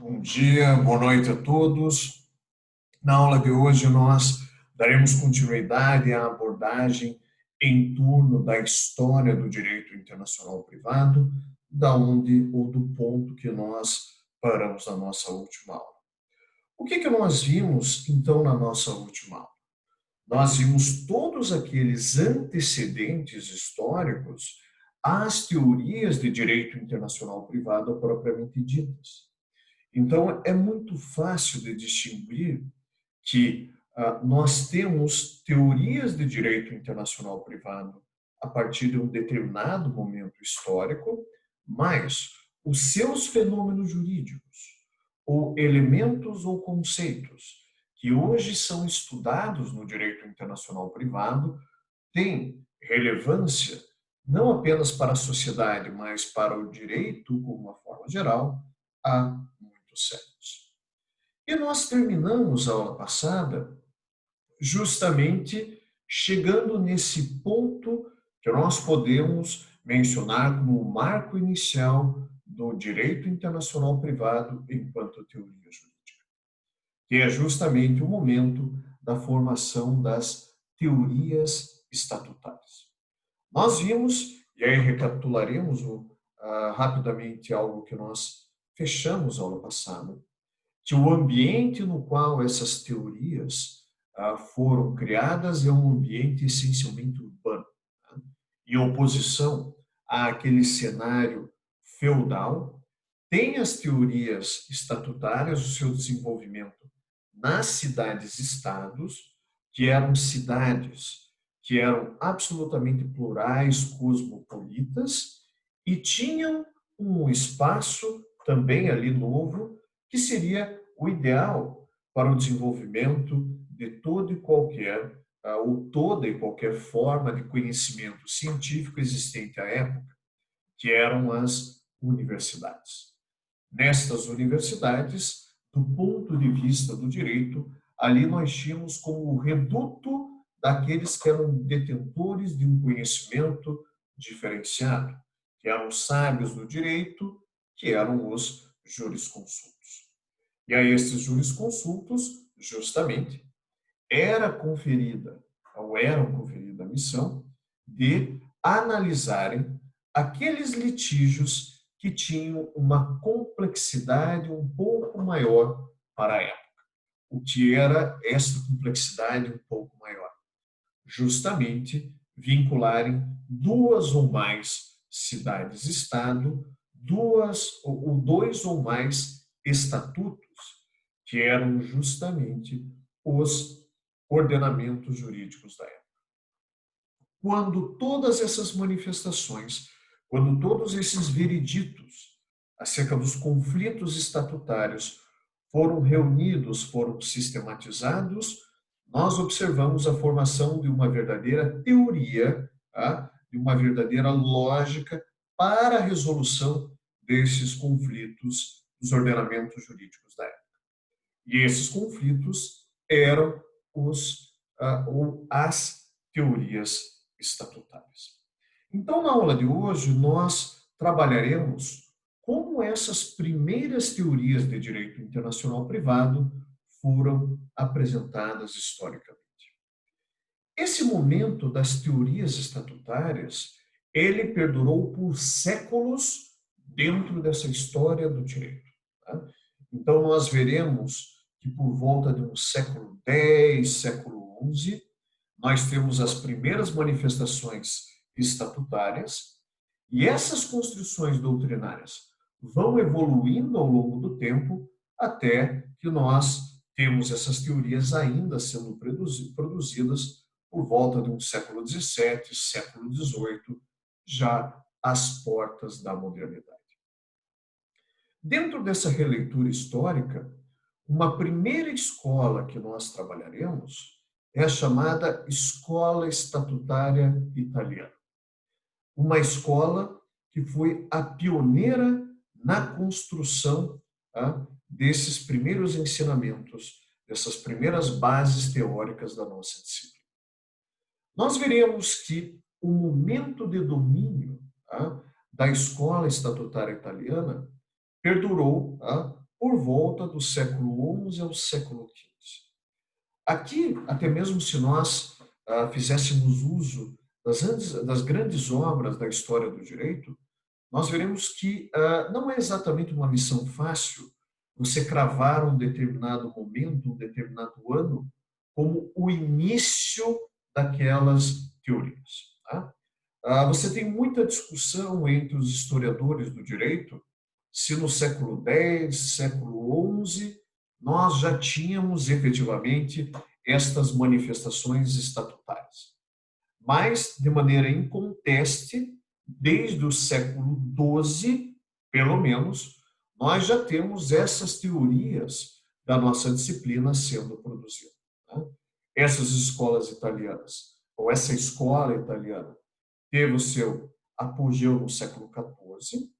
Bom dia, boa noite a todos. Na aula de hoje, nós daremos continuidade à abordagem em torno da história do direito internacional privado, da onde ou do ponto que nós paramos na nossa última aula. O que nós vimos, então, na nossa última aula? Nós vimos todos aqueles antecedentes históricos às teorias de direito internacional privado propriamente ditas. Então, é muito fácil de distinguir que nós temos teorias de direito internacional privado a partir de um determinado momento histórico, mas os seus fenômenos jurídicos, ou elementos ou conceitos que hoje são estudados no direito internacional privado, têm relevância não apenas para a sociedade, mas para o direito como uma forma geral, há muitos séculos. E nós terminamos a aula passada justamente chegando nesse ponto que nós podemos mencionar como o marco inicial do direito internacional privado enquanto teoria jurídica, que é justamente o momento da formação das teorias estatutárias. Nós vimos, e aí recapitularemos rapidamente algo que nós fechamos a aula passada, que o ambiente no qual essas teorias foram criadas é um ambiente essencialmente urbano, tá? Em oposição àquele cenário feudal, tem as teorias estatutárias, o seu desenvolvimento nas cidades-estados, que eram cidades que eram absolutamente plurais, cosmopolitas, e tinham um espaço também ali novo, que seria o ideal para o desenvolvimento de todo e qualquer, ou toda e qualquer forma de conhecimento científico existente à época, que eram as universidades. Nestas universidades, do ponto de vista do direito, ali nós tínhamos como o reduto daqueles que eram detentores de um conhecimento diferenciado, que eram os sábios do direito, que eram os jurisconsultos. E a esses jurisconsultos, justamente, eram conferida a missão de analisarem aqueles litígios que tinham uma complexidade um pouco maior para a época. O que era essa complexidade um pouco maior? Justamente vincularem duas ou mais cidades-estado, duas ou dois ou mais estatutos, que eram justamente os ordenamentos jurídicos da época. Quando todas essas manifestações, quando todos esses vereditos acerca dos conflitos estatutários foram reunidos, foram sistematizados, nós observamos a formação de uma verdadeira teoria, tá? De uma verdadeira lógica para a resolução desses conflitos dos ordenamentos jurídicos da época. E esses conflitos eram ou as teorias estatutárias. Então, na aula de hoje, nós trabalharemos como essas primeiras teorias de direito internacional privado foram apresentadas historicamente. Esse momento das teorias estatutárias, ele perdurou por séculos dentro dessa história do direito. Tá? Então, nós veremos que por volta de um século X, século XI, nós temos as primeiras manifestações estatutárias, e essas construções doutrinárias vão evoluindo ao longo do tempo até que nós temos essas teorias ainda sendo produzidas por volta de um século XVII, século XVIII, já às portas da modernidade. Dentro dessa releitura histórica, uma primeira escola que nós trabalharemos é a chamada Escola Estatutária Italiana. Uma escola que foi a pioneira na construção desses primeiros ensinamentos, dessas primeiras bases teóricas da nossa disciplina. Nós veremos que o momento de domínio da Escola Estatutária Italiana perdurou por volta do século XI ao século XV. Aqui, até mesmo se nós fizéssemos uso das grandes obras da história do direito, nós veremos que não é exatamente uma missão fácil você cravar um determinado momento, um determinado ano, como o início daquelas teorias. Tá? Você tem muita discussão entre os historiadores do direito se no século X, século XI, nós já tínhamos efetivamente estas manifestações estatutárias. Mas, de maneira inconteste, desde o século XII, pelo menos, nós já temos essas teorias da nossa disciplina sendo produzida. Né? Essas escolas italianas, ou essa escola italiana, teve o seu apogeu no século XIV,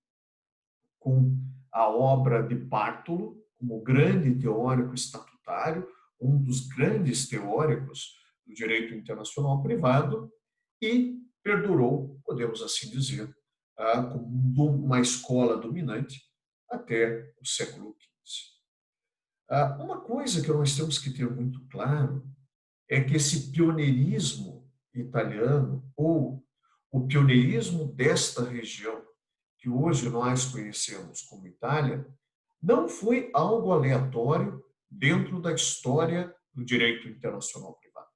com a obra de Bartolo, como grande teórico estatutário, um dos grandes teóricos do direito internacional privado, e perdurou, podemos assim dizer, como uma escola dominante até o século XV. Uma coisa que nós temos que ter muito claro é que esse pioneirismo italiano, ou o pioneirismo desta região, que hoje nós conhecemos como Itália, não foi algo aleatório dentro da história do direito internacional privado.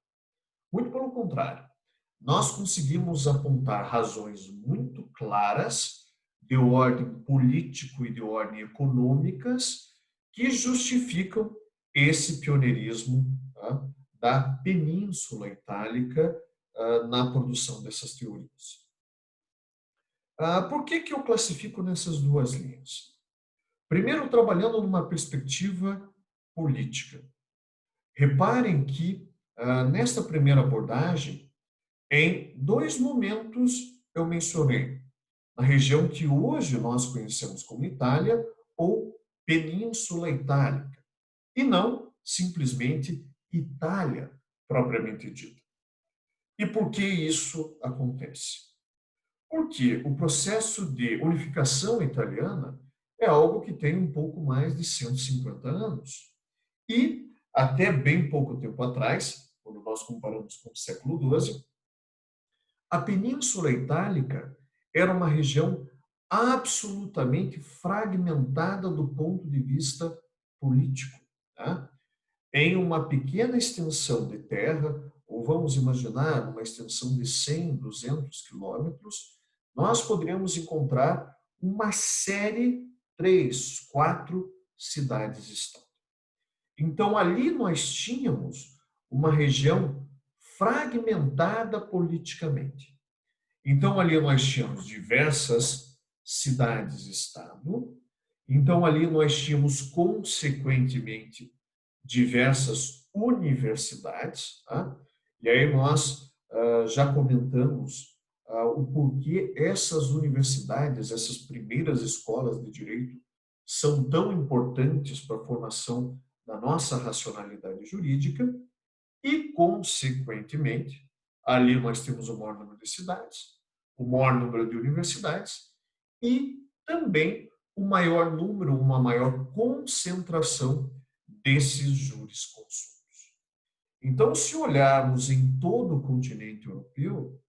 Muito pelo contrário, nós conseguimos apontar razões muito claras de ordem político e de ordem econômicas que justificam esse pioneirismo da Península Itálica na produção dessas teorias. Por que eu classifico nessas duas linhas? Primeiro, trabalhando numa perspectiva política. Reparem que, nesta primeira abordagem, em dois momentos eu mencionei a região que hoje nós conhecemos como Itália ou Península Itálica, e não simplesmente Itália propriamente dita. E por que isso acontece? Porque o processo de unificação italiana é algo que tem um pouco mais de 150 anos. E, até bem pouco tempo atrás, quando nós comparamos com o século XII, a Península Itálica era uma região absolutamente fragmentada do ponto de vista político. Tá? Em uma pequena extensão de terra, ou vamos imaginar uma extensão de 100, 200 quilômetros, nós poderíamos encontrar uma série, 3, 4 cidades-estado. Então, ali nós tínhamos uma região fragmentada politicamente. Então, ali nós tínhamos diversas cidades-estado. Então, ali nós tínhamos, consequentemente, diversas universidades. Tá? E aí nós já comentamos o porquê essas universidades, essas primeiras escolas de direito, são tão importantes para a formação da nossa racionalidade jurídica e, consequentemente, ali nós temos o maior número de cidades, o maior número de universidades e também o maior número, uma maior concentração desses jurisconsultos. Então, se olharmos em todo o continente europeu,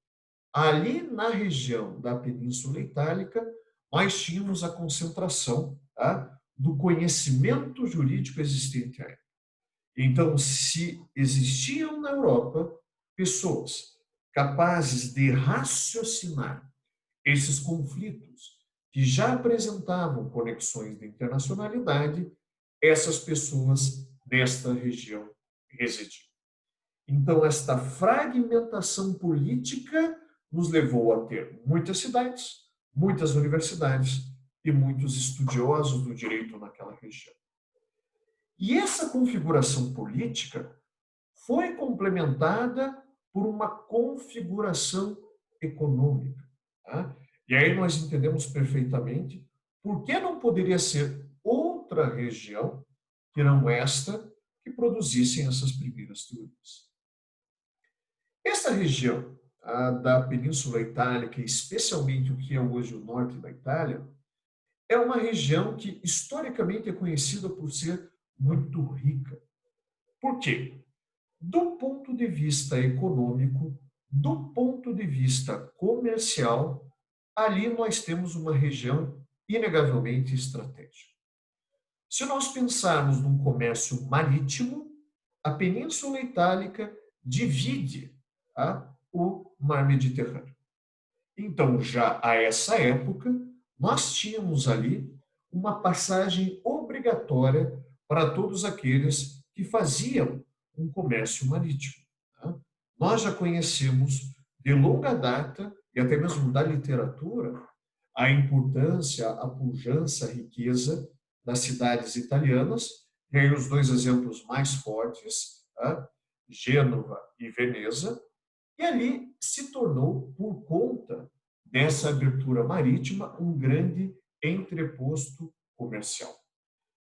ali na região da Península Itálica, nós tínhamos a concentração do conhecimento jurídico existente aí. Então, se existiam na Europa pessoas capazes de raciocinar esses conflitos que já apresentavam conexões de internacionalidade, essas pessoas nesta região residiam. Então, esta fragmentação política nos levou a ter muitas cidades, muitas universidades e muitos estudiosos do direito naquela região. E essa configuração política foi complementada por uma configuração econômica. Tá? E aí nós entendemos perfeitamente por que não poderia ser outra região que não esta que produzissem essas primeiras teorias. Esta região da Península Itálica, especialmente o que é hoje o norte da Itália, é uma região que historicamente é conhecida por ser muito rica. Por quê? Do ponto de vista econômico, do ponto de vista comercial, ali nós temos uma região inegavelmente estratégica. Se nós pensarmos num comércio marítimo, a Península Itálica divide o Mar Mediterrâneo. Então, já a essa época, nós tínhamos ali uma passagem obrigatória para todos aqueles que faziam um comércio marítimo. Tá? Nós já conhecemos de longa data, e até mesmo da literatura, a importância, a pujança, a riqueza das cidades italianas. E aí os dois exemplos mais fortes, tá? Gênova e Veneza, e ali se tornou, por conta dessa abertura marítima, um grande entreposto comercial.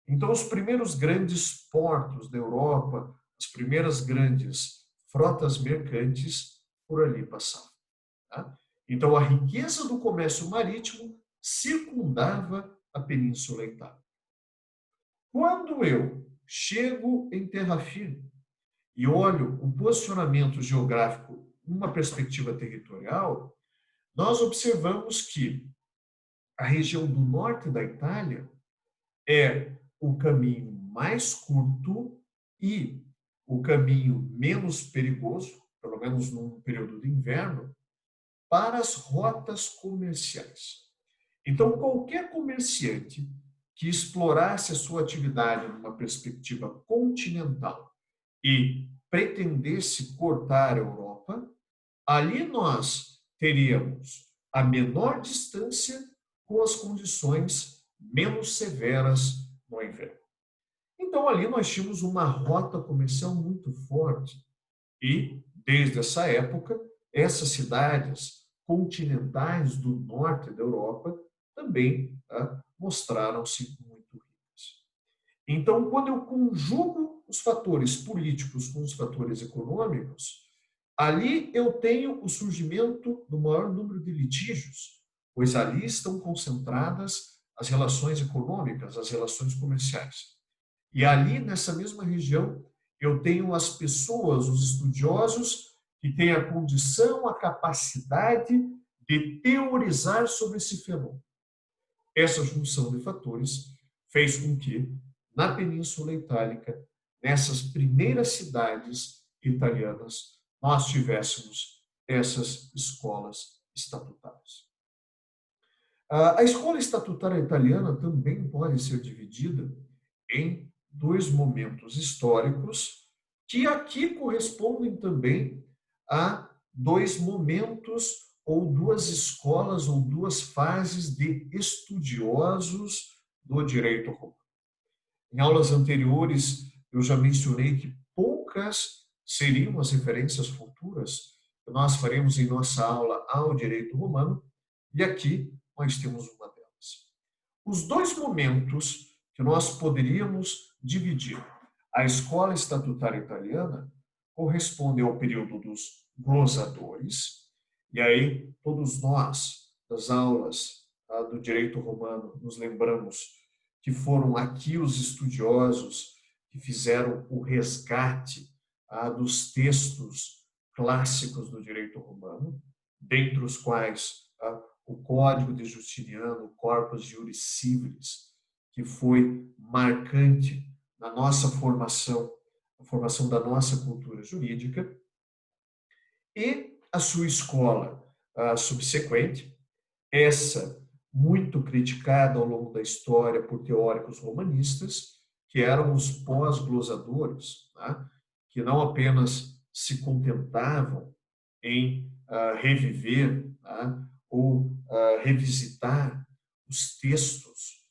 Então, os primeiros grandes portos da Europa, as primeiras grandes frotas mercantes, por ali passavam. Tá? Então, a riqueza do comércio marítimo circundava a Península Itálica. Quando eu chego em terra firme e olho o posicionamento geográfico numa perspectiva territorial, nós observamos que a região do norte da Itália é o caminho mais curto e o caminho menos perigoso, pelo menos num período de inverno, para as rotas comerciais. Então, qualquer comerciante que explorasse a sua atividade numa perspectiva continental e pretendesse cortar a Europa, ali nós teríamos a menor distância com as condições menos severas no inverno. Então, ali nós tínhamos uma rota comercial muito forte e, desde essa época, essas cidades continentais do norte da Europa também mostraram-se muito ricas. Então, quando eu conjugo os fatores políticos com os fatores econômicos, ali eu tenho o surgimento do maior número de litígios, pois ali estão concentradas as relações econômicas, as relações comerciais. E ali, nessa mesma região, eu tenho as pessoas, os estudiosos, que têm a condição, a capacidade de teorizar sobre esse fenômeno. Essa junção de fatores fez com que, na Península Itálica, nessas primeiras cidades italianas, nós tivéssemos essas escolas estatutárias. A escola estatutária italiana também pode ser dividida em dois momentos históricos, que aqui correspondem também a dois momentos ou duas escolas ou duas fases de estudiosos do direito romano. Em aulas anteriores, eu já mencionei que poucas seriam as referências futuras que nós faremos em nossa aula ao direito romano, e aqui nós temos uma delas. Os dois momentos que nós poderíamos dividir a escola estatutária italiana correspondem ao período dos glosadores, e aí todos nós, das aulas do direito romano, nos lembramos que foram aqui os estudiosos que fizeram o resgate dos textos clássicos do direito romano, dentre os quais o Código de Justiniano, o Corpus Juris Civilis, que foi marcante na nossa formação, a formação da nossa cultura jurídica, e a sua escola subsequente, essa muito criticada ao longo da história por teóricos romanistas, que eram os pós-glosadores, tá? Que não apenas se contentavam em reviver ou revisitar os textos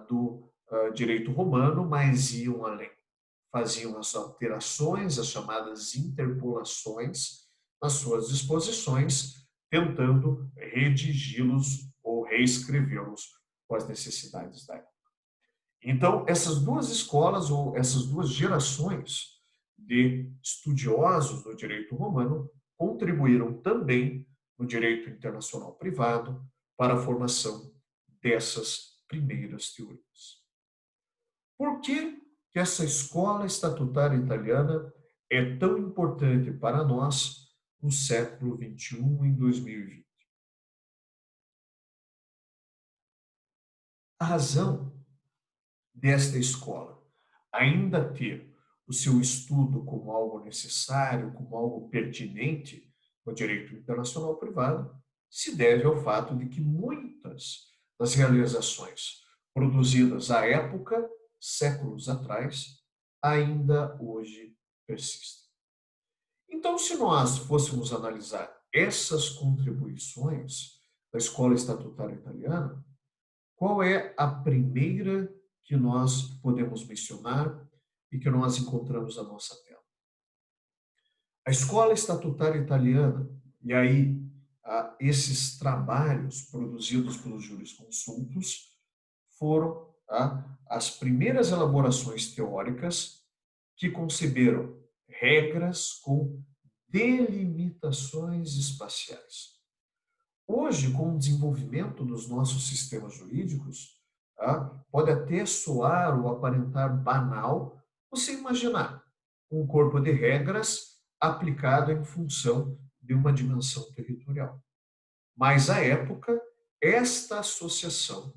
do direito romano, mas iam além. Faziam as alterações, as chamadas interpolações, nas suas disposições, tentando redigi-los ou reescrevê-los com as necessidades da época. Então, essas duas escolas, ou essas duas gerações de estudiosos do direito romano, contribuíram também no direito internacional privado para a formação dessas primeiras teorias. Por que que essa escola estatutária italiana é tão importante para nós no século XXI, em 2020? A razão desta escola ainda ter o seu estudo como algo necessário, como algo pertinente no direito internacional privado, se deve ao fato de que muitas das realizações produzidas à época, séculos atrás, ainda hoje persistem. Então, se nós fôssemos analisar essas contribuições da escola estatutária italiana, qual é a primeira que nós podemos mencionar e que nós encontramos na nossa tela? A escola estatutária italiana, e aí esses trabalhos produzidos pelos jurisconsultos foram as primeiras elaborações teóricas que conceberam regras com delimitações espaciais. Hoje, com o desenvolvimento dos nossos sistemas jurídicos, pode até soar ou aparentar banal você imaginar um corpo de regras aplicado em função de uma dimensão territorial. Mas, à época, esta associação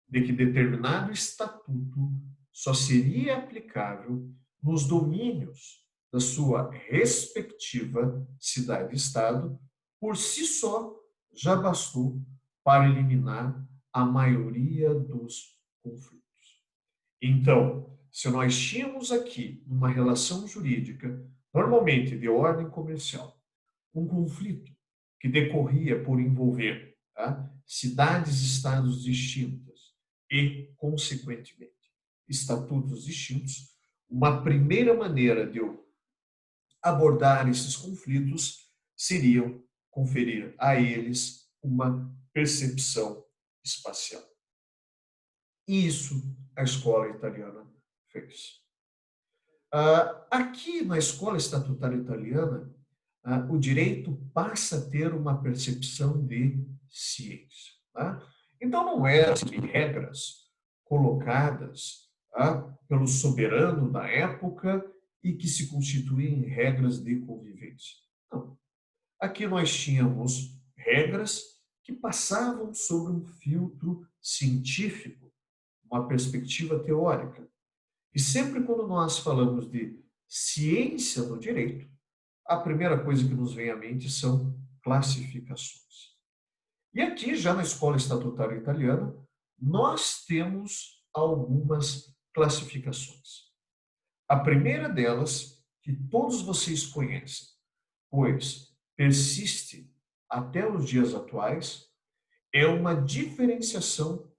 de que determinado estatuto só seria aplicável nos domínios da sua respectiva cidade-estado, por si só, já bastou para eliminar a maioria dos conflitos. Então, se nós tínhamos aqui uma relação jurídica, normalmente de ordem comercial, um conflito que decorria por envolver cidades-estados distintas e, consequentemente, estatutos distintos, uma primeira maneira de eu abordar esses conflitos seria conferir a eles uma percepção espacial. E isso a escola italiana fez. Aqui na escola estatutária italiana, o direito passa a ter uma percepção de ciência. Então, não eram regras colocadas pelo soberano da época e que se constituíam em regras de convivência. Não. Aqui nós tínhamos regras que passavam sobre um filtro científico, uma perspectiva teórica. E sempre quando nós falamos de ciência no direito, a primeira coisa que nos vem à mente são classificações. E aqui, já na escola estatutária italiana, nós temos algumas classificações. A primeira delas, que todos vocês conhecem, pois persiste até os dias atuais, é uma diferenciação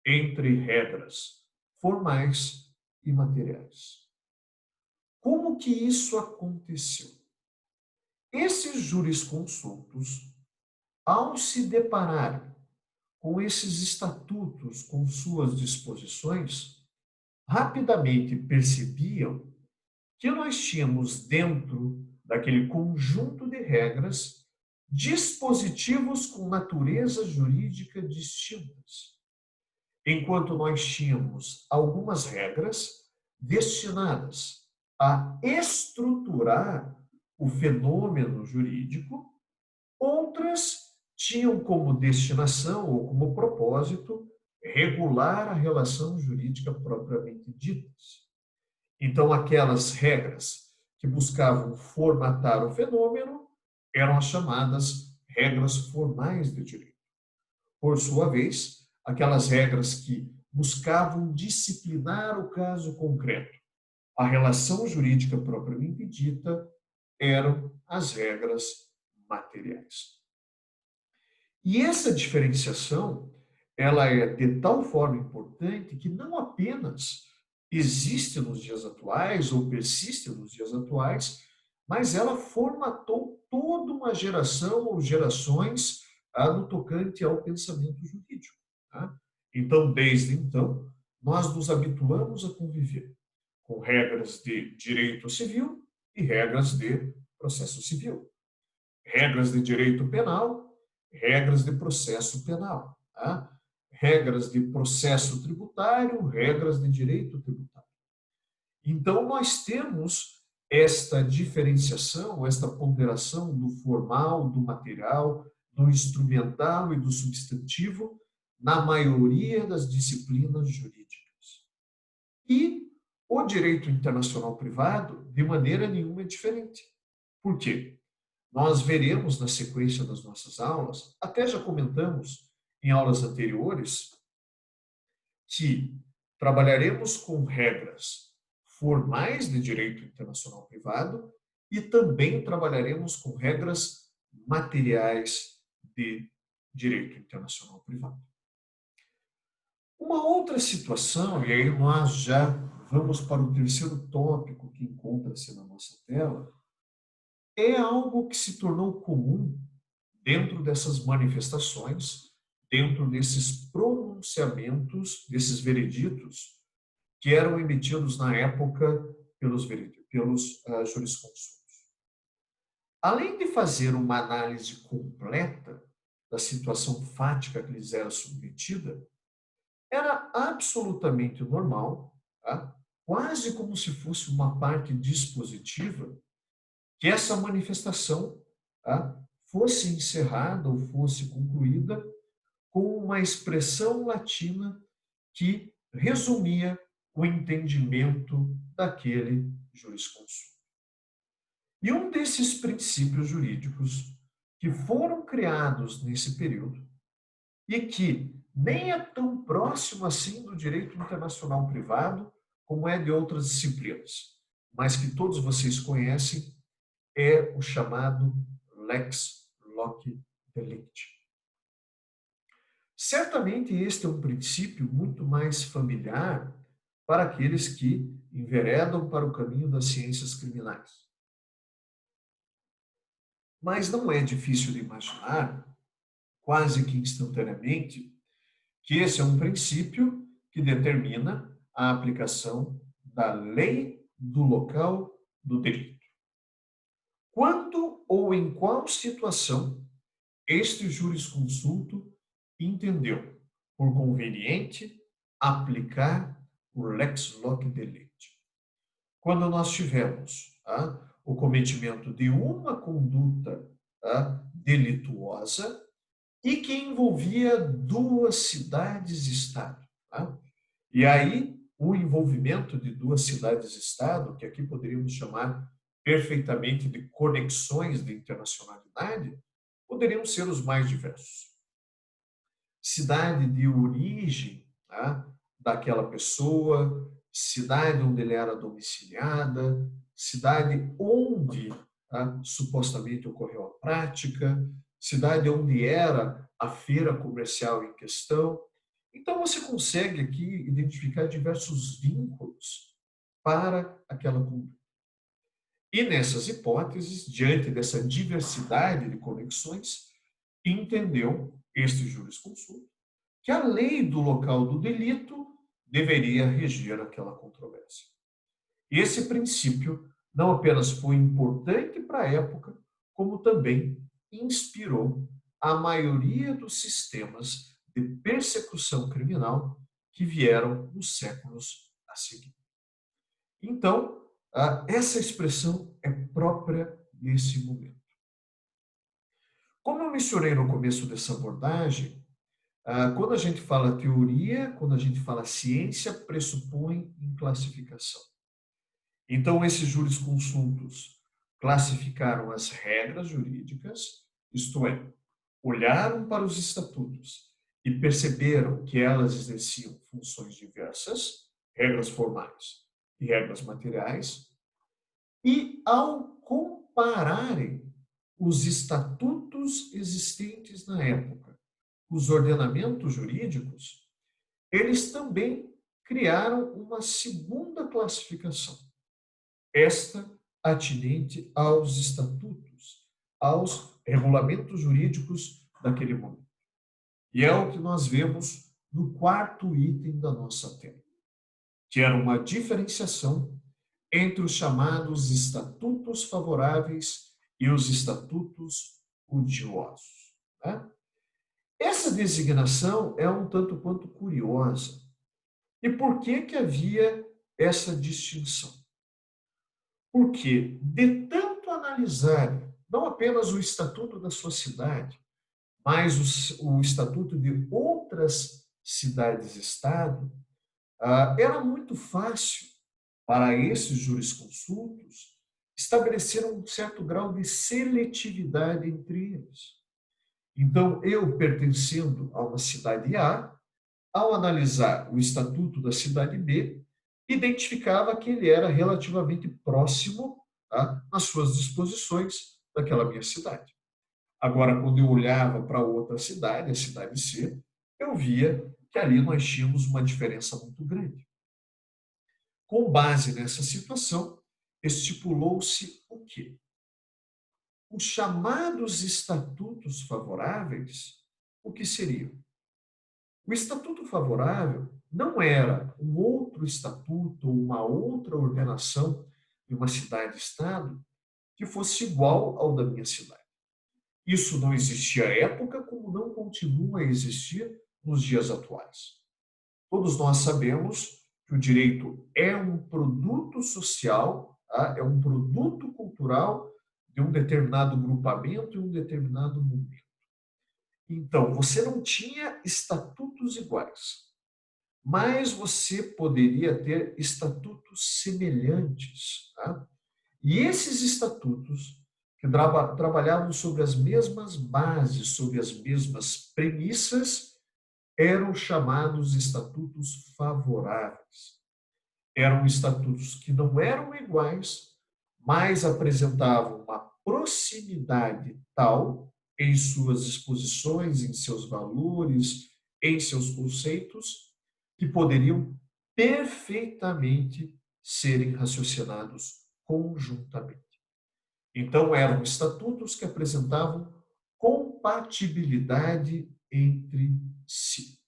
entre regras formais e materiais. Como que isso aconteceu? Esses jurisconsultos, ao se depararem com esses estatutos, com suas disposições, rapidamente percebiam que nós tínhamos dentro daquele conjunto de regras dispositivos com natureza jurídica distintas. Enquanto nós tínhamos algumas regras destinadas a estruturar o fenômeno jurídico, outras tinham como destinação ou como propósito regular a relação jurídica propriamente dita. Então, aquelas regras que buscavam formatar o fenômeno eram as chamadas regras formais de direito. Por sua vez, aquelas regras que buscavam disciplinar o caso concreto, a relação jurídica propriamente dita, eram as regras materiais. E essa diferenciação, ela é de tal forma importante que não apenas existe nos dias atuais ou persiste nos dias atuais, mas ela formatou toda uma geração ou gerações no tocante ao pensamento jurídico. Então, desde então, nós nos habituamos a conviver com regras de direito civil e regras de processo civil, regras de direito penal, regras de processo penal, regras de processo tributário, regras de direito tributário. Então, nós temos esta diferenciação, esta ponderação do formal, do material, do instrumental e do substantivo na maioria das disciplinas jurídicas. E o direito internacional privado, de maneira nenhuma, é diferente. Por quê? Nós veremos na sequência das nossas aulas, até já comentamos em aulas anteriores, que trabalharemos com regras formais de direito internacional privado e também trabalharemos com regras materiais de direito internacional privado. Uma outra situação, e aí nós já vamos para o terceiro tópico que encontra-se na nossa tela, é algo que se tornou comum dentro dessas manifestações, dentro desses pronunciamentos, desses vereditos que eram emitidos na época pelos jurisconsultos. Além de fazer uma análise completa da situação fática que lhes era submetida, era absolutamente normal, tá? Quase como se fosse uma parte dispositiva, que essa manifestação, tá, fosse encerrada ou fosse concluída com uma expressão latina que resumia o entendimento daquele jurisconsulto. E um desses princípios jurídicos que foram criados nesse período e que nem é tão próximo assim do direito internacional privado como é de outras disciplinas, mas que todos vocês conhecem, é o chamado lex loc delicti. Certamente este é um princípio muito mais familiar para aqueles que enveredam para o caminho das ciências criminais. Mas não é difícil de imaginar, quase que instantaneamente, que esse é um princípio que determina a aplicação da lei do local do delito. Quando ou em qual situação este jurisconsulto entendeu por conveniente aplicar o lex loc delicti? Quando nós tivermos o cometimento de uma conduta delituosa e que envolvia duas cidades-estado. Tá? E aí, o envolvimento de duas cidades-estado, que aqui poderíamos chamar perfeitamente de conexões de internacionalidade, poderiam ser os mais diversos. Cidade de origem daquela pessoa, cidade onde ele era domiciliada, cidade onde supostamente ocorreu a prática, cidade onde era a feira comercial em questão. Então, você consegue aqui identificar diversos vínculos para aquela conduta. E nessas hipóteses, diante dessa diversidade de conexões, entendeu este jurisconsulto que a lei do local do delito deveria reger aquela controvérsia. Esse princípio não apenas foi importante para a época, como também inspirou a maioria dos sistemas de persecução criminal que vieram nos séculos a seguir. Então, essa expressão é própria desse momento. Como eu mencionei no começo dessa abordagem, quando a gente fala teoria, quando a gente fala ciência, pressupõe em classificação. Então, esses jurisconsultos classificaram as regras jurídicas, isto é, olharam para os estatutos e perceberam que elas exerciam funções diversas, regras formais e regras materiais, e ao compararem os estatutos existentes na época, os ordenamentos jurídicos, eles também criaram uma segunda classificação, esta atinente aos estatutos, aos regulamentos jurídicos daquele momento. E é o que nós vemos no quarto item da nossa tela, que era uma diferenciação entre os chamados estatutos favoráveis e os estatutos odiosos. Né? Essa designação é um tanto quanto curiosa. E por que que havia essa distinção? Porque, de tanto analisar não apenas o estatuto da sua cidade, mas o estatuto de outras cidades-estado, era muito fácil para esses jurisconsultos estabelecer um certo grau de seletividade entre eles. Então, eu pertencendo a uma cidade A, ao analisar o estatuto da cidade B, identificava que ele era relativamente próximo, tá, nas suas disposições daquela minha cidade. Agora, quando eu olhava para outra cidade, a cidade C, eu via que ali nós tínhamos uma diferença muito grande. Com base nessa situação, estipulou-se o quê? Os chamados estatutos favoráveis, o que seriam? O estatuto favorável não era um outro estatuto ou uma outra ordenação de uma cidade-estado que fosse igual ao da minha cidade. Isso não existia à época, como não continua a existir nos dias atuais. Todos nós sabemos que o direito é um produto social, tá? É um produto cultural de um determinado grupamento e um determinado momento. Então, você não tinha estatutos iguais, mas você poderia ter estatutos semelhantes. Tá? E esses estatutos, que trabalhavam sobre as mesmas bases, sobre as mesmas premissas, eram chamados estatutos favoráveis. Eram estatutos que não eram iguais, mas apresentavam uma proximidade tal em suas exposições, em seus valores, em seus conceitos, que poderiam perfeitamente serem raciocinados conjuntamente. Então, eram estatutos que apresentavam compatibilidade entre si.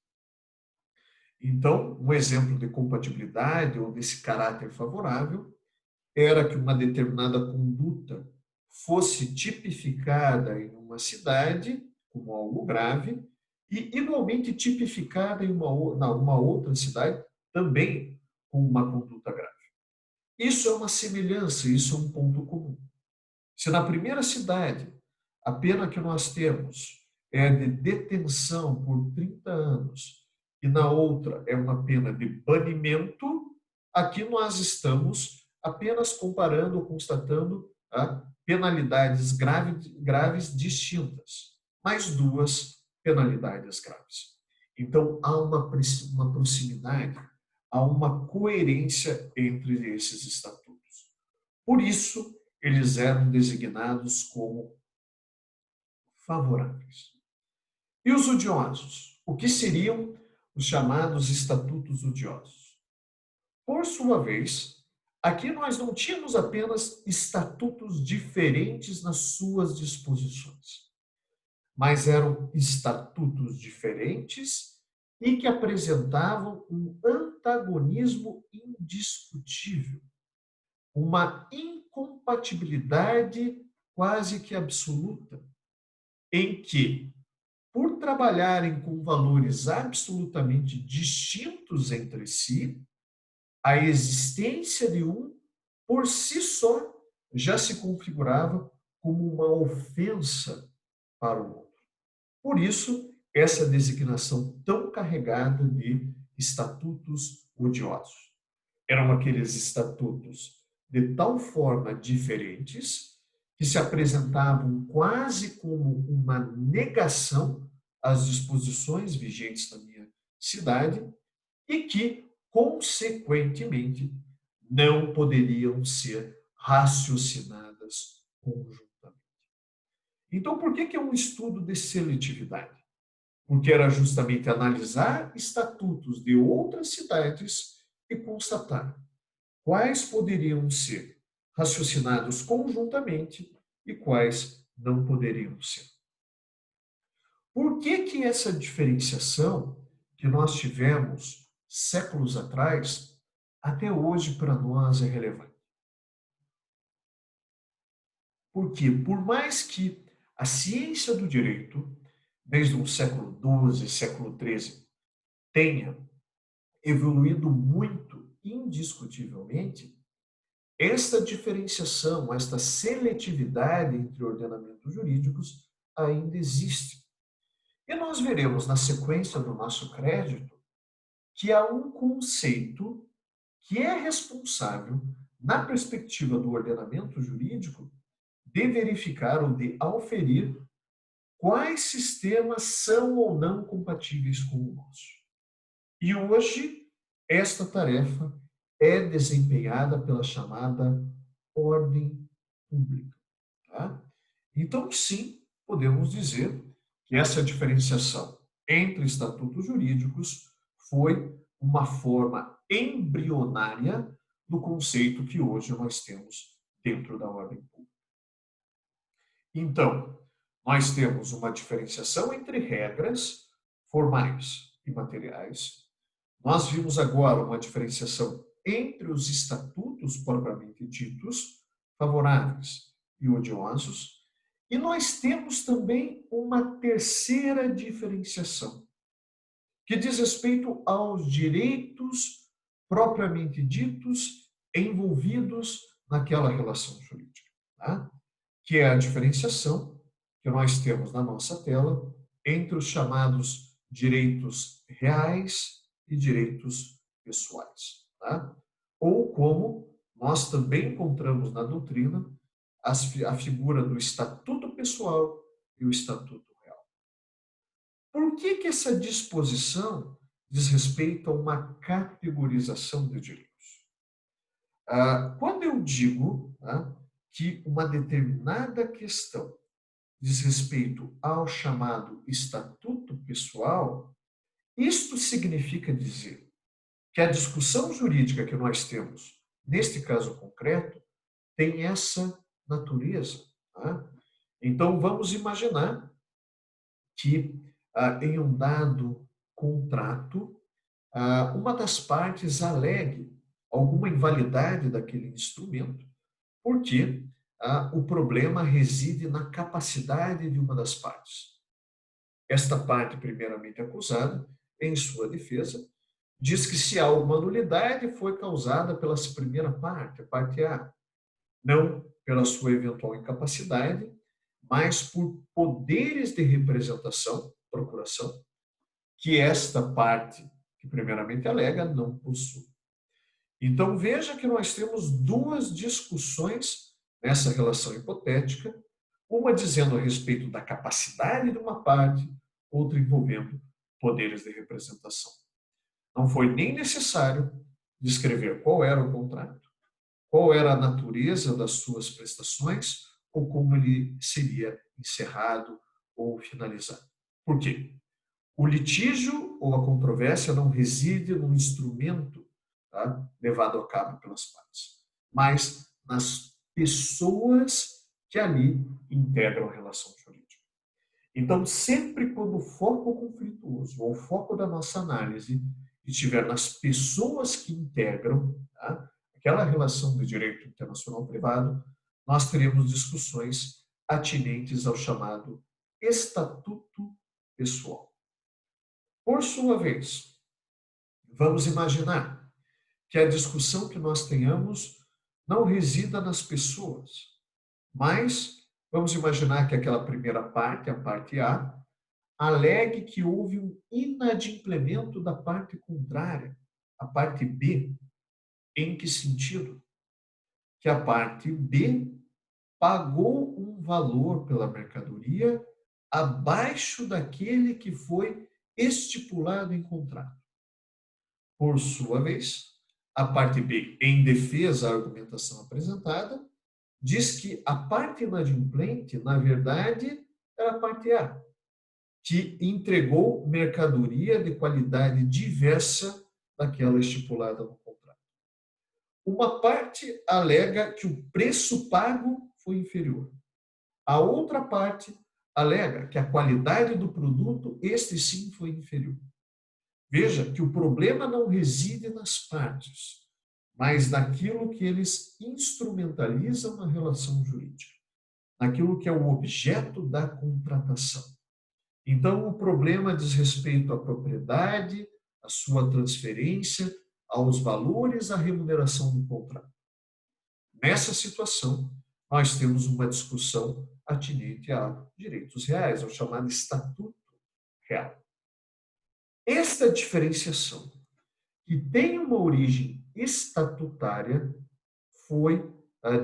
Então, um exemplo de compatibilidade ou desse caráter favorável era que uma determinada conduta fosse tipificada em uma cidade como algo grave e igualmente tipificada em uma outra cidade também com uma conduta grave. Isso é uma semelhança, isso é um ponto comum. Se na primeira cidade a pena que nós temos é de detenção por 30 anos e na outra é uma pena de banimento, aqui nós estamos apenas comparando ou constatando penalidades graves distintas, mais duas penalidades graves. Então, há uma proximidade, há uma coerência entre esses estatutos. Por isso, eles eram designados como favoráveis. E os odiosos? O que seriam os chamados estatutos odiosos? Por sua vez, aqui nós não tínhamos apenas estatutos diferentes nas suas disposições, mas eram estatutos diferentes e que apresentavam um antagonismo indiscutível, uma incompatibilidade quase que absoluta, em que, por trabalharem com valores absolutamente distintos entre si, a existência de um, por si só, já se configurava como uma ofensa para o outro. Por isso, essa designação tão carregada de estatutos odiosos. Eram aqueles estatutos de tal forma diferentes que se apresentavam quase como uma negação às disposições vigentes na minha cidade e que, consequentemente, não poderiam ser raciocinadas conjuntamente. Então, por que é um estudo de seletividade? Porque era justamente analisar estatutos de outras cidades e constatar quais poderiam ser raciocinados conjuntamente e quais não poderiam ser. Por que essa diferenciação que nós tivemos séculos atrás, até hoje para nós é relevante? Porque, por mais que a ciência do direito desde o século XII, século XIII, tenha evoluído muito, indiscutivelmente, esta diferenciação, esta seletividade entre ordenamentos jurídicos ainda existe. E nós veremos na sequência do nosso crédito que há um conceito que é responsável, na perspectiva do ordenamento jurídico, de verificar ou de auferir quais sistemas são ou não compatíveis com o nosso. E hoje, esta tarefa é desempenhada pela chamada ordem pública. Tá? Então, sim, podemos dizer que essa diferenciação entre estatutos jurídicos foi uma forma embrionária do conceito que hoje nós temos dentro da ordem pública. Então, nós temos uma diferenciação entre regras formais e materiais. Nós vimos agora uma diferenciação entre os estatutos propriamente ditos, favoráveis e odiosos, e nós temos também uma terceira diferenciação, que diz respeito aos direitos propriamente ditos envolvidos naquela relação jurídica, tá? Que é a diferenciação que nós temos na nossa tela entre os chamados direitos reais e direitos pessoais, tá? Ou como nós também encontramos na doutrina a figura do estatuto pessoal e o estatuto real. Por que essa disposição diz respeito a uma categorização de direitos? Quando eu digo que uma determinada questão diz respeito ao chamado estatuto pessoal, isto significa dizer que a discussão jurídica que nós temos, neste caso concreto, tem essa natureza. Tá? Então, vamos imaginar que em um dado contrato, uma das partes alegue alguma invalidade daquele instrumento, porque o problema reside na capacidade de uma das partes. Esta parte, primeiramente acusada, em sua defesa, diz que se há alguma nulidade foi causada pela primeira parte, a parte A, não pela sua eventual incapacidade, mas por poderes de representação, procuração, que esta parte, que primeiramente alega, não possui. Então veja que nós temos duas discussões nessa relação hipotética, uma dizendo a respeito da capacidade de uma parte, outra envolvendo poderes de representação. Não foi nem necessário descrever qual era o contrato, qual era a natureza das suas prestações ou como ele seria encerrado ou finalizado. Por quê? O litígio ou a controvérsia não reside no instrumento levado a cabo pelas partes, mas nas pessoas que ali integram a relação jurídica. Então, sempre quando o foco conflituoso ou o foco da nossa análise estiver nas pessoas que integram aquela relação de direito internacional privado, nós teremos discussões atinentes ao chamado estatuto pessoal. Por sua vez, vamos imaginar que a discussão que nós tenhamos não resida nas pessoas, mas vamos imaginar que aquela primeira parte, a parte A, alegue que houve um inadimplemento da parte contrária, a parte B. Em que sentido? Que a parte B pagou um valor pela mercadoria abaixo daquele que foi estipulado em contrato. Por sua vez, a parte B, em defesa à argumentação apresentada, diz que a parte inadimplente, na verdade, era a parte A, que entregou mercadoria de qualidade diversa daquela estipulada no contrato. Uma parte alega que o preço pago foi inferior. A outra parte alega que a qualidade do produto, este sim, foi inferior. Veja que o problema não reside nas partes, mas naquilo que eles instrumentalizam na relação jurídica, naquilo que é o objeto da contratação. Então, o problema diz respeito à propriedade, à sua transferência, aos valores, à remuneração do contrato. Nessa situação, nós temos uma discussão atinente a direitos reais, ao chamado Estatuto Real. Esta diferenciação, que tem uma origem estatutária, foi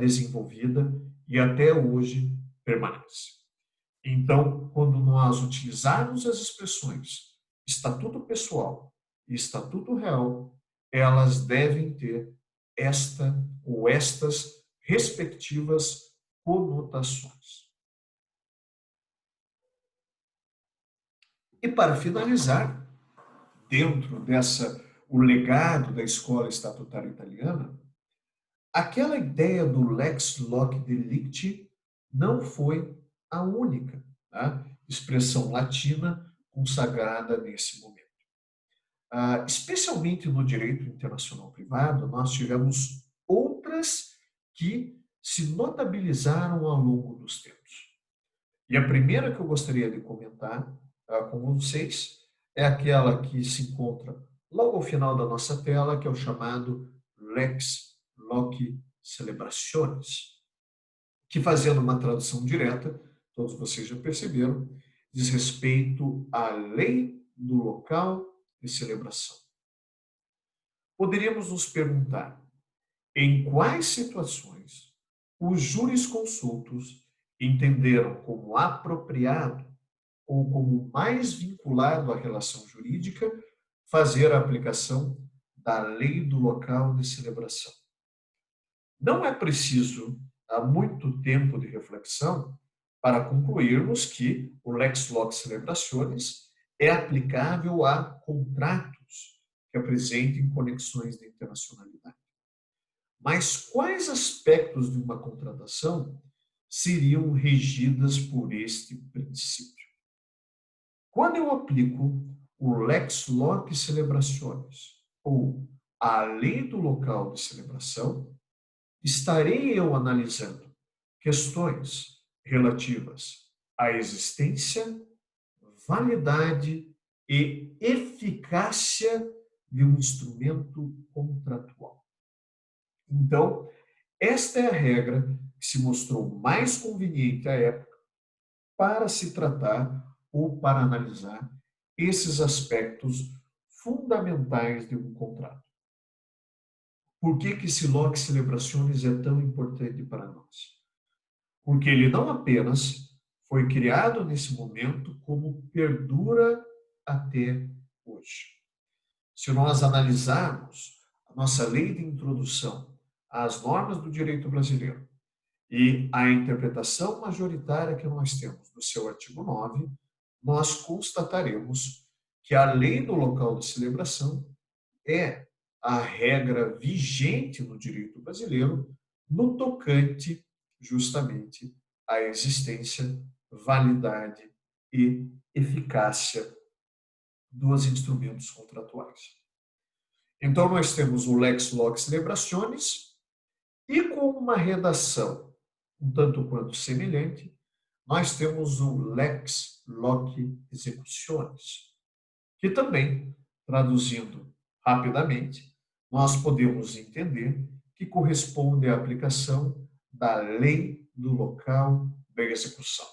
desenvolvida e até hoje permanece. Então, quando nós utilizarmos as expressões estatuto pessoal e estatuto real, elas devem ter esta ou estas respectivas conotações. E para finalizar, dentro o legado da escola estatutária italiana, aquela ideia do lex loci delicti não foi a única, tá, expressão latina consagrada nesse momento. Especialmente no direito internacional privado, nós tivemos outras que se notabilizaram ao longo dos tempos. E a primeira que eu gostaria de comentar com vocês é aquela que se encontra logo ao final da nossa tela, que é o chamado lex loci celebrationis, que, fazendo uma tradução direta, todos vocês já perceberam, diz respeito à lei do local de celebração. Poderíamos nos perguntar em quais situações os jurisconsultos entenderam como apropriado ou como mais vinculado à relação jurídica fazer a aplicação da lei do local de celebração. Não é preciso muito tempo de reflexão para concluirmos que o lex loci celebrationis é aplicável a contratos que apresentem conexões de internacionalidade. Mas quais aspectos de uma contratação seriam regidas por este princípio? Quando eu aplico o lex loci celebrationis ou a lei do local de celebração, estarei eu analisando questões relativas à existência, validade e eficácia de um instrumento contratual. Então, esta é a regra que se mostrou mais conveniente à época para se tratar ou para analisar esses aspectos fundamentais de um contrato. Por que esse loci celebrationis é tão importante para nós? Porque ele não apenas foi criado nesse momento, como perdura até hoje. Se nós analisarmos a nossa lei de introdução às normas do direito brasileiro e a interpretação majoritária que nós temos no seu artigo 9, nós constataremos que a lei do local de celebração é a regra vigente no direito brasileiro no tocante justamente à existência, validade e eficácia dos instrumentos contratuais. Então, nós temos o lex loci celebrationis e, com uma redação um tanto quanto semelhante, nós temos o lex loci executionis, que também, traduzindo rapidamente, nós podemos entender que corresponde à aplicação da lei do local da execução.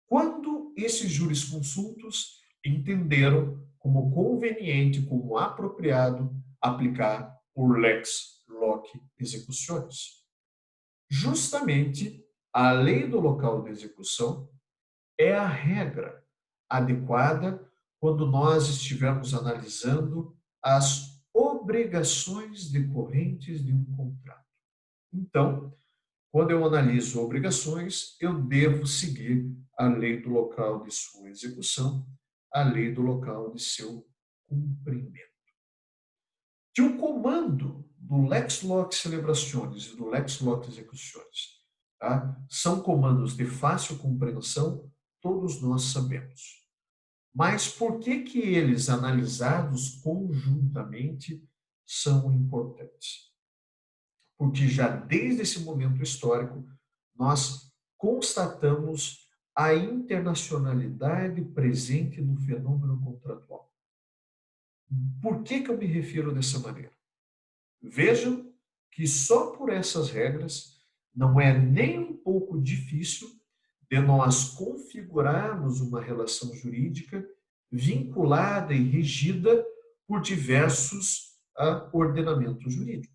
Quando esses jurisconsultos entenderam como conveniente, como apropriado, aplicar o lex loci executionis? Justamente a lei do local de execução é a regra adequada quando nós estivermos analisando as obrigações decorrentes de um contrato. Então, quando eu analiso obrigações, eu devo seguir a lei do local de sua execução, a lei do local de seu cumprimento. Que o comando do lex loci celebrationis e do lex loci executionis, tá, são comandos de fácil compreensão, todos nós sabemos. Mas por que eles, analisados conjuntamente, são importantes? Porque já desde esse momento histórico, nós constatamos a internacionalidade presente no fenômeno contratual. Por que eu me refiro dessa maneira? Vejam que só por essas regras não é nem um pouco difícil de nós configurarmos uma relação jurídica vinculada e regida por diversos ordenamentos jurídicos.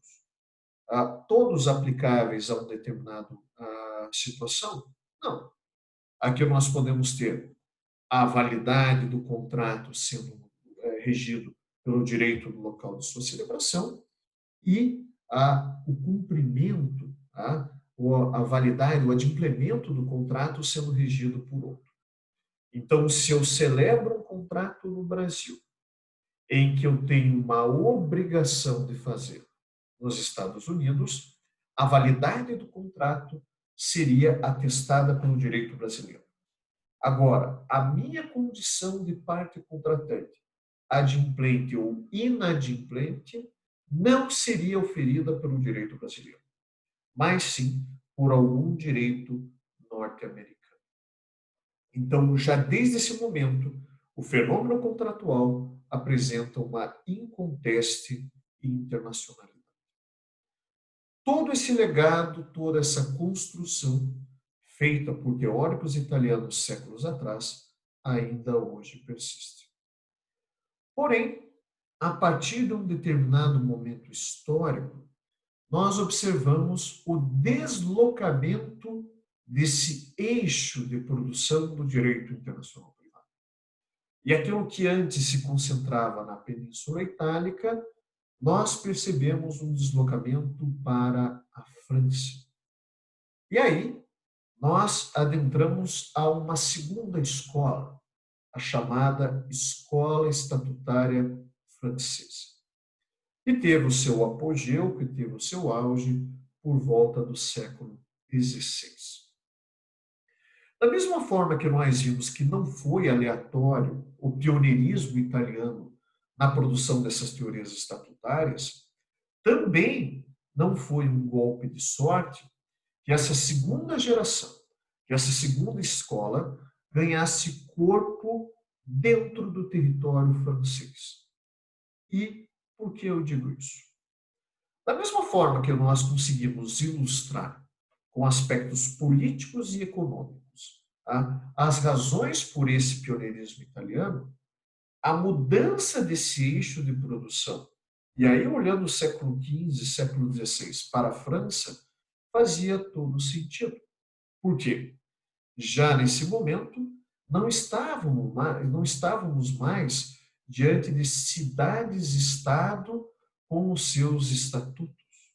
Todos aplicáveis a uma determinada situação? Não. Aqui nós podemos ter a validade do contrato sendo regido pelo direito do local de sua celebração e o cumprimento, a validade, o adimplemento do contrato sendo regido por outro. Então, se eu celebro um contrato no Brasil, em que eu tenho uma obrigação de fazer nos Estados Unidos, a validade do contrato seria atestada pelo direito brasileiro. Agora, a minha condição de parte contratante, adimplente ou inadimplente, não seria oferida pelo direito brasileiro, mas sim por algum direito norte-americano. Então, já desde esse momento, o fenômeno contratual apresenta uma inconteste internacionalidade. Todo esse legado, toda essa construção feita por teóricos italianos séculos atrás, ainda hoje persiste. Porém, a partir de um determinado momento histórico, nós observamos o deslocamento desse eixo de produção do direito internacional privado. E aquilo que antes se concentrava na Península Itálica, nós percebemos um deslocamento para a França. E aí, nós adentramos a uma segunda escola, a chamada Escola Estatutária Francesa, que teve o seu apogeu, que teve o seu auge por volta do século XVI. Da mesma forma que nós vimos que não foi aleatório o pioneirismo italiano na produção dessas teorias estatutárias, também não foi um golpe de sorte que essa segunda geração, que essa segunda escola ganhasse corpo dentro do território francês. E por que eu digo isso? Da mesma forma que nós conseguimos ilustrar com aspectos políticos e econômicos as razões por esse pioneirismo italiano, a mudança desse eixo de produção, e aí olhando o século XV, século XVI para a França, fazia todo sentido. Por quê? Já nesse momento, não estávamos mais diante de cidades-estado com os seus estatutos,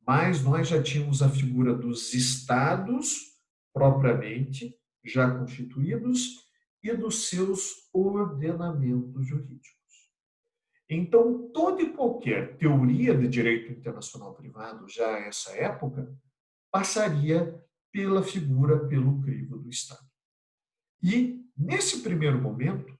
mas nós já tínhamos a figura dos estados propriamente já constituídos e dos seus ordenamentos jurídicos. Então, toda e qualquer teoria de direito internacional privado, já a essa época, passaria pela figura, pelo crivo do Estado. E, nesse primeiro momento,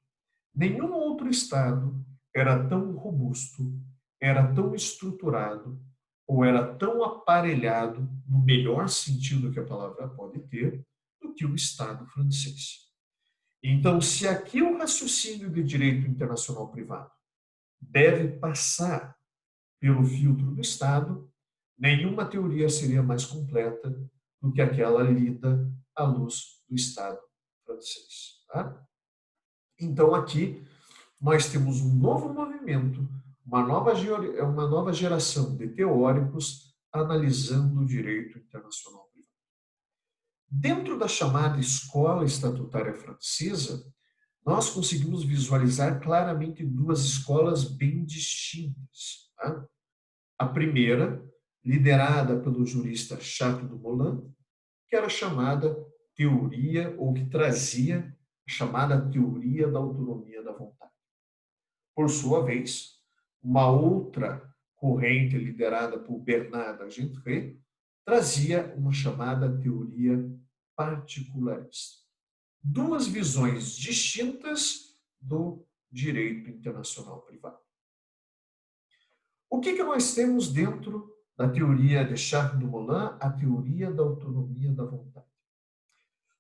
nenhum outro Estado era tão robusto, era tão estruturado, ou era tão aparelhado, no melhor sentido que a palavra pode ter, do que o Estado francês. Então, se aqui o raciocínio de direito internacional privado deve passar pelo filtro do Estado, nenhuma teoria seria mais completa do que aquela lida à luz do Estado francês. Tá? Então, aqui, nós temos um novo movimento, uma nova geração de teóricos analisando o direito internacional privado. Dentro da chamada escola estatutária francesa, nós conseguimos visualizar claramente duas escolas bem distintas. Tá? A primeira, liderada pelo jurista Charles Dumoulin, que era chamada teoria, ou que trazia a chamada teoria da autonomia da vontade. Por sua vez, uma outra corrente liderada por Bernard d'Argentré trazia uma chamada teoria particularista. Duas visões distintas do direito internacional privado. O que nós temos dentro da teoria de Charles Dumoulin, a teoria da autonomia da vontade?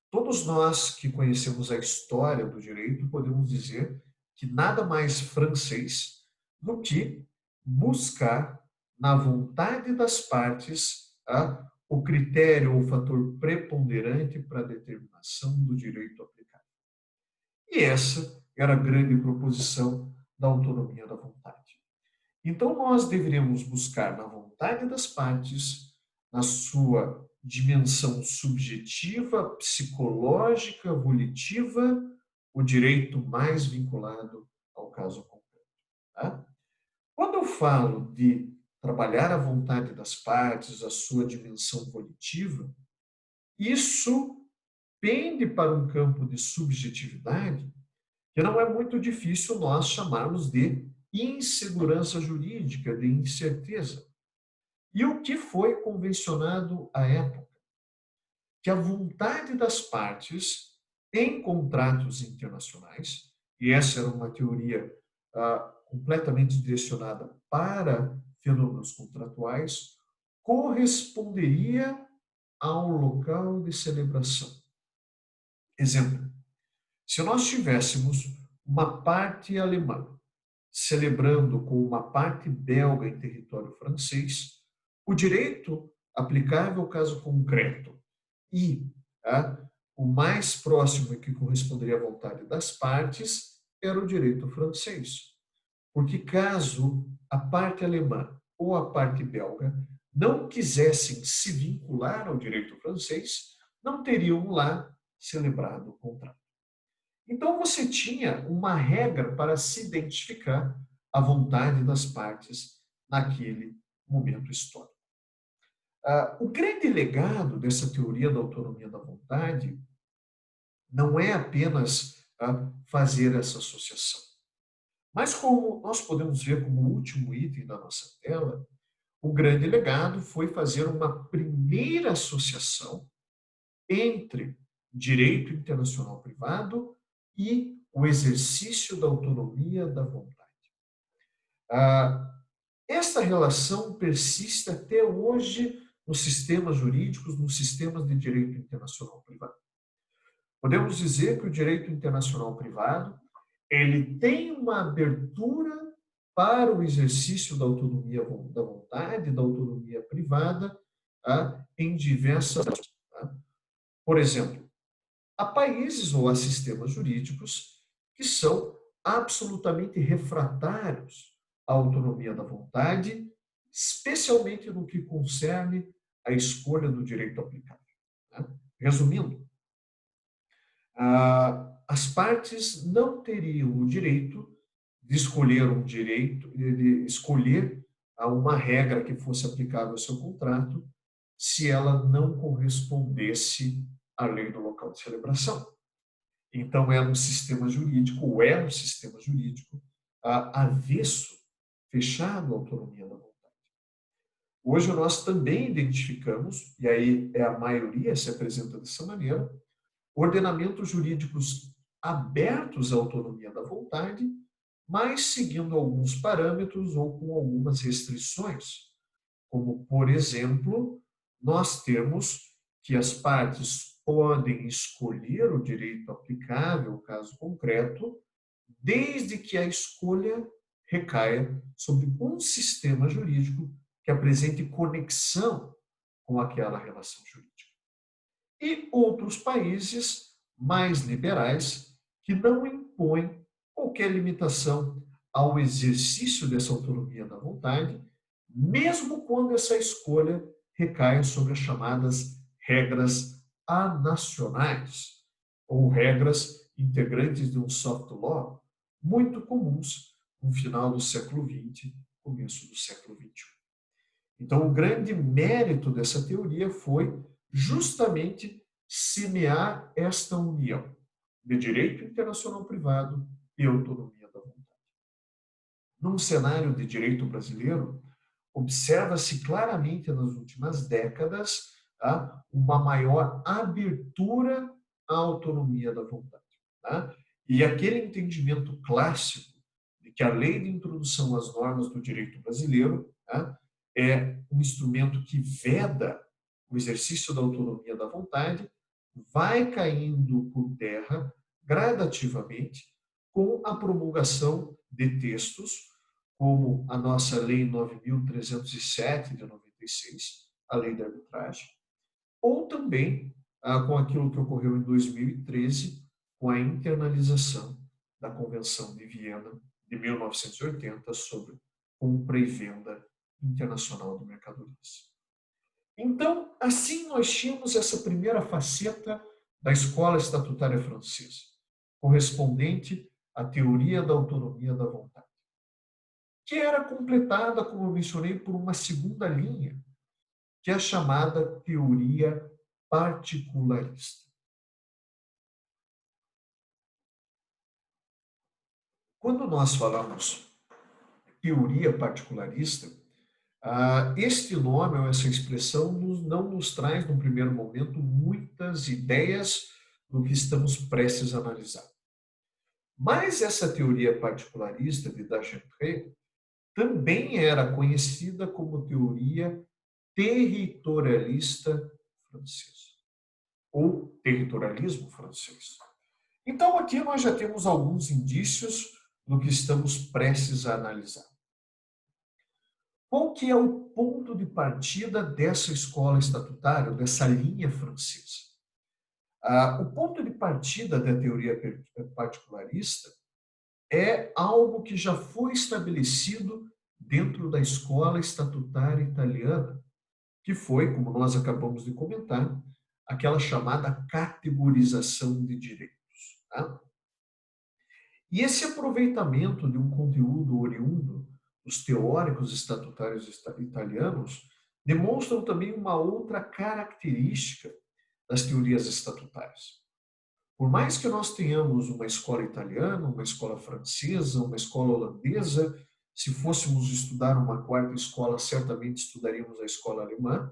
Todos nós que conhecemos a história do direito podemos dizer que nada mais francês do que buscar na vontade das partes o critério ou fator preponderante para a determinação do direito aplicado. E essa era a grande proposição da autonomia da vontade. Então, nós deveríamos buscar na vontade das partes, na sua dimensão subjetiva, psicológica, volitiva, o direito mais vinculado ao caso concreto. Tá? Quando eu falo de trabalhar a vontade das partes, a sua dimensão volitiva, isso pende para um campo de subjetividade que não é muito difícil nós chamarmos de insegurança jurídica, de incerteza. E o que foi convencionado à época? Que a vontade das partes em contratos internacionais, e essa era uma teoria completamente direcionada para fenômenos contratuais, corresponderia ao local de celebração. Exemplo, se nós tivéssemos uma parte alemã celebrando com uma parte belga em território francês, o direito aplicável ao caso concreto e o mais próximo que corresponderia à vontade das partes era o direito francês. Porque caso a parte alemã ou a parte belga não quisessem se vincular ao direito francês, não teriam lá celebrado o contrato. Então você tinha uma regra para se identificar a vontade das partes naquele momento histórico. O grande legado dessa teoria da autonomia da vontade não é apenas fazer essa associação, mas como nós podemos ver como último item da nossa tela, o grande legado foi fazer uma primeira associação entre direito internacional privado e o exercício da autonomia da vontade. Esta relação persiste até hoje nos sistemas jurídicos, nos sistemas de direito internacional privado. Podemos dizer que o direito internacional privado ele tem uma abertura para o exercício da autonomia da vontade, da autonomia privada, em diversas. Por exemplo, há países ou há sistemas jurídicos que são absolutamente refratários à autonomia da vontade, especialmente no que concerne a escolha do direito aplicável. Resumindo, as partes não teriam o direito de escolher uma regra que fosse aplicável ao seu contrato se ela não correspondesse à lei do local de celebração. Então, é um sistema jurídico avesso, fechado à autonomia da vontade. Hoje nós também identificamos, e aí a maioria se apresenta dessa maneira, ordenamentos jurídicos abertos à autonomia da vontade, mas seguindo alguns parâmetros ou com algumas restrições, como, por exemplo, nós temos que as partes podem escolher o direito aplicável ao caso concreto, desde que a escolha recaia sobre um sistema jurídico que apresente conexão com aquela relação jurídica. E outros países mais liberais que não impõem qualquer limitação ao exercício dessa autonomia da vontade, mesmo quando essa escolha recai sobre as chamadas regras anacionais, ou regras integrantes de um soft law, muito comuns no final do século XX, começo do século XXI. Então, o grande mérito dessa teoria foi justamente semear esta união de direito internacional privado e autonomia da vontade. Num cenário de direito brasileiro, observa-se claramente nas últimas décadas uma maior abertura à autonomia da vontade. E aquele entendimento clássico de que a lei de introdução às normas do direito brasileiro é um instrumento que veda o exercício da autonomia da vontade, vai caindo por terra gradativamente com a promulgação de textos como a nossa Lei 9.307 de 96, a Lei da Arbitragem, ou também com aquilo que ocorreu em 2013, com a internalização da Convenção de Viena de 1980 sobre compra e venda internacional de mercadorias. Então, assim nós tínhamos essa primeira faceta da escola estatutária francesa, correspondente à teoria da autonomia da vontade, que era completada, como eu mencionei, por uma segunda linha, que é a chamada teoria particularista. Quando nós falamos teoria particularista, este nome ou essa expressão não nos traz, no primeiro momento, muitas ideias do que estamos prestes a analisar. Mas essa teoria particularista de Dagentré também era conhecida como teoria territorialista francesa, ou territorialismo francês. Então, aqui nós já temos alguns indícios do que estamos prestes a analisar. Qual que é o ponto de partida dessa escola estatutária, dessa linha francesa? O ponto de partida da teoria particularista é algo que já foi estabelecido dentro da escola estatutária italiana, que foi, como nós acabamos de comentar, aquela chamada categorização de direitos. Tá? E esse aproveitamento de um conteúdo oriundo dos teóricos estatutários italianos demonstram também uma outra característica das teorias estatutárias. Por mais que nós tenhamos uma escola italiana, uma escola francesa, uma escola holandesa, se fôssemos estudar uma quarta escola, certamente estudaríamos a escola alemã,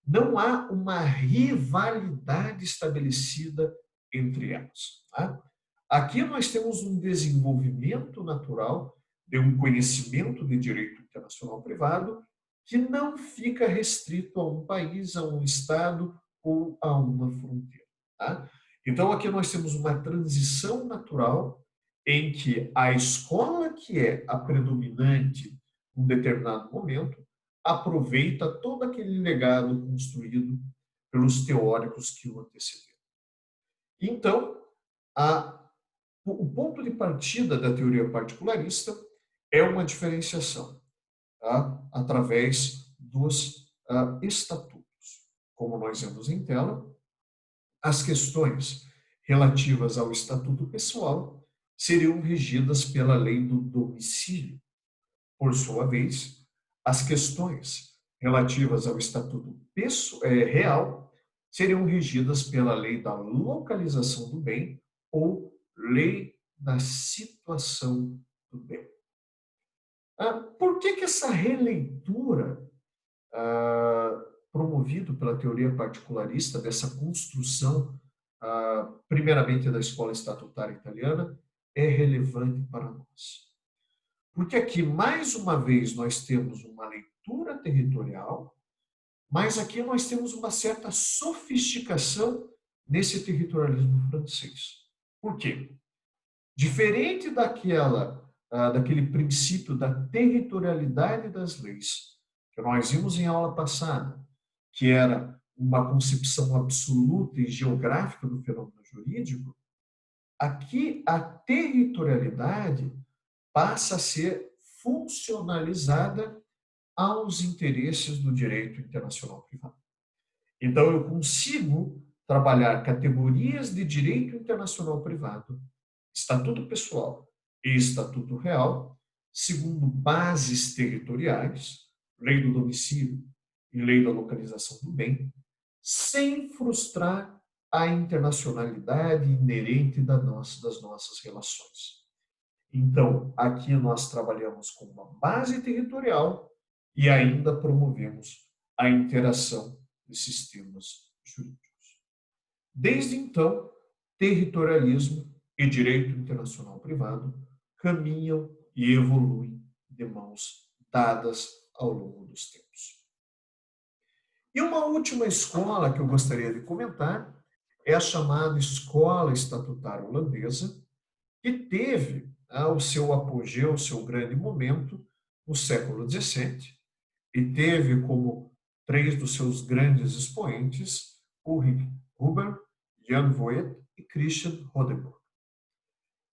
não há uma rivalidade estabelecida entre elas. Tá? Aqui nós temos um desenvolvimento natural de um conhecimento de direito internacional privado que não fica restrito a um país, a um estado ou a uma fronteira. Tá? Então, aqui nós temos uma transição natural em que a escola que é a predominante em um determinado momento aproveita todo aquele legado construído pelos teóricos que o antecederam. Então, o ponto de partida da teoria particularista é uma diferenciação através dos estatutos. Como nós vemos em tela, as questões relativas ao estatuto pessoal seriam regidas pela lei do domicílio. Por sua vez, as questões relativas ao estatuto real seriam regidas pela lei da localização do bem ou lei da situação do bem. Por que essa releitura promovida pela teoria particularista dessa construção, primeiramente da escola estatutária italiana, é relevante para nós? Porque aqui, mais uma vez, nós temos uma leitura territorial, mas aqui nós temos uma certa sofisticação nesse territorialismo francês. Por quê? Diferente daquele princípio da territorialidade das leis, que nós vimos em aula passada, que era uma concepção absoluta e geográfica do fenômeno jurídico, aqui a territorialidade passa a ser funcionalizada aos interesses do direito internacional privado. Então, eu consigo trabalhar categorias de direito internacional privado, estatuto pessoal e estatuto real, segundo bases territoriais, lei do domicílio e lei da localização do bem, sem frustrar a internacionalidade inerente das nossas relações. Então, aqui nós trabalhamos com uma base territorial e ainda promovemos a interação de sistemas jurídicos. Desde então, territorialismo e direito internacional privado caminham e evoluem de mãos dadas ao longo dos tempos. E uma última escola que eu gostaria de comentar é a chamada Escola Estatutária Holandesa, que teve o seu apogeu, o seu grande momento no século XVII, e teve como três dos seus grandes expoentes Ulrich Huber, Jan Voet e Christian Rodenburg.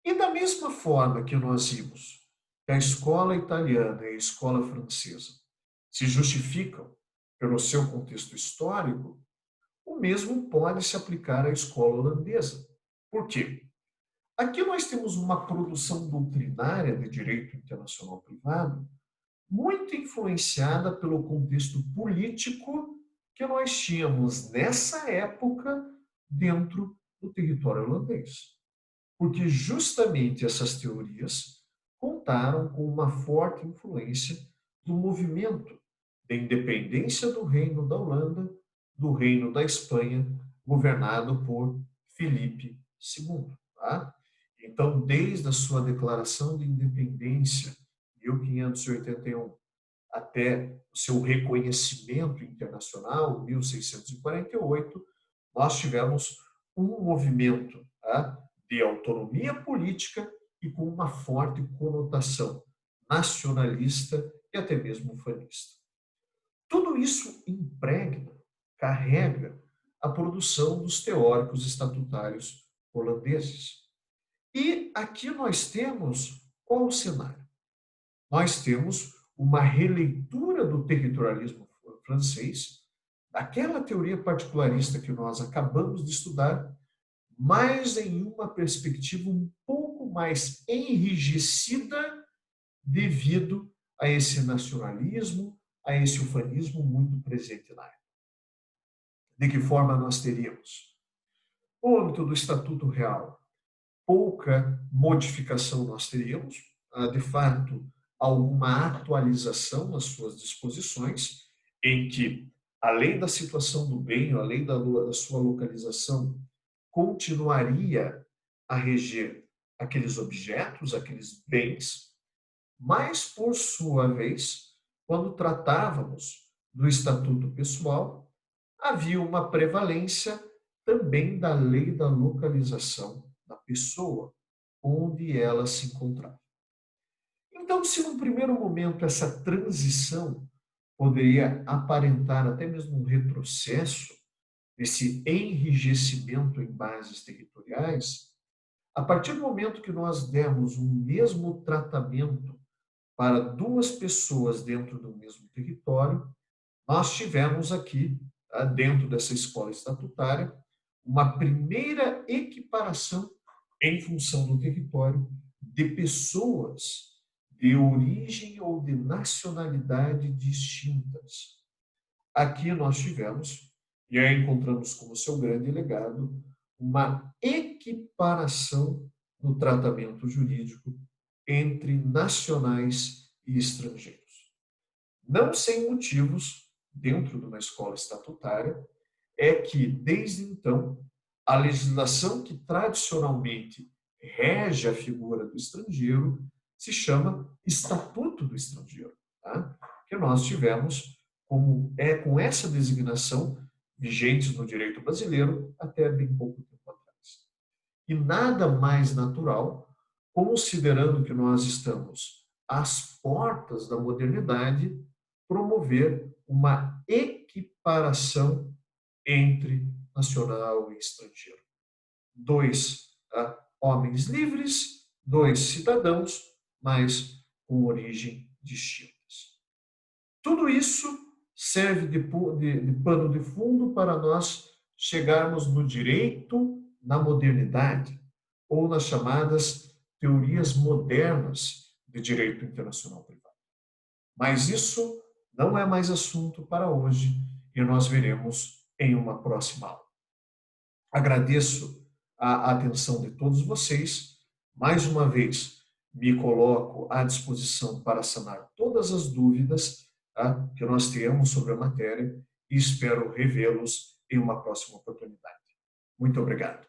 E da mesma forma que nós vimos que a escola italiana e a escola francesa se justificam pelo seu contexto histórico, o mesmo pode se aplicar à escola holandesa. Por quê? Aqui nós temos uma produção doutrinária de direito internacional privado muito influenciada pelo contexto político que nós tínhamos nessa época dentro do território holandês. Porque justamente essas teorias contaram com uma forte influência do movimento de independência do Reino da Holanda, do Reino da Espanha, governado por Filipe II. Tá? Então, desde a sua declaração de independência, em 1581, até o seu reconhecimento internacional, 1648, nós tivemos um movimento de autonomia política e com uma forte conotação nacionalista e até mesmo ufanista. Tudo isso impregna, carrega a produção dos teóricos estatutários holandeses. E aqui nós temos qual o cenário? Nós temos uma releitura do territorialismo francês, daquela teoria particularista que nós acabamos de estudar, mas em uma perspectiva um pouco mais enrijecida devido a esse nacionalismo, a esse ufanismo muito presente na época. De que forma nós teríamos? No âmbito do Estatuto Real, pouca modificação nós teríamos, de fato, alguma atualização nas suas disposições, em que, além da situação do bem, além da sua localização, continuaria a reger aqueles objetos, aqueles bens, mas, por sua vez, quando tratávamos do estatuto pessoal, havia uma prevalência também da lei da localização da pessoa, onde ela se encontrava. Então, se num primeiro momento essa transição poderia aparentar até mesmo um retrocesso, esse enrijecimento em bases territoriais, a partir do momento que nós demos um mesmo tratamento para duas pessoas dentro do mesmo território, nós tivemos aqui, dentro dessa escola estatutária, uma primeira equiparação em função do território de pessoas de origem ou de nacionalidade distintas. Aqui nós tivemos, e aí encontramos como seu grande legado, uma equiparação no tratamento jurídico entre nacionais e estrangeiros. Não sem motivos, dentro de uma escola estatutária, é que, desde então, a legislação que tradicionalmente rege a figura do estrangeiro se chama Estatuto do Estrangeiro, tá? Que nós tivemos com essa designação vigentes no direito brasileiro até bem pouco tempo atrás. E nada mais natural, considerando que nós estamos às portas da modernidade, promover uma equiparação entre nacional e estrangeiro. Dois homens livres, dois cidadãos, mas com origem distintas. Tudo isso serve de pano de fundo para nós chegarmos no direito na modernidade, ou nas chamadas teorias modernas de direito internacional privado. Mas isso não é mais assunto para hoje e nós veremos em uma próxima aula. Agradeço a atenção de todos vocês. Mais uma vez, me coloco à disposição para sanar todas as dúvidas que nós tenhamos sobre a matéria e espero revê-los em uma próxima oportunidade. Muito obrigado.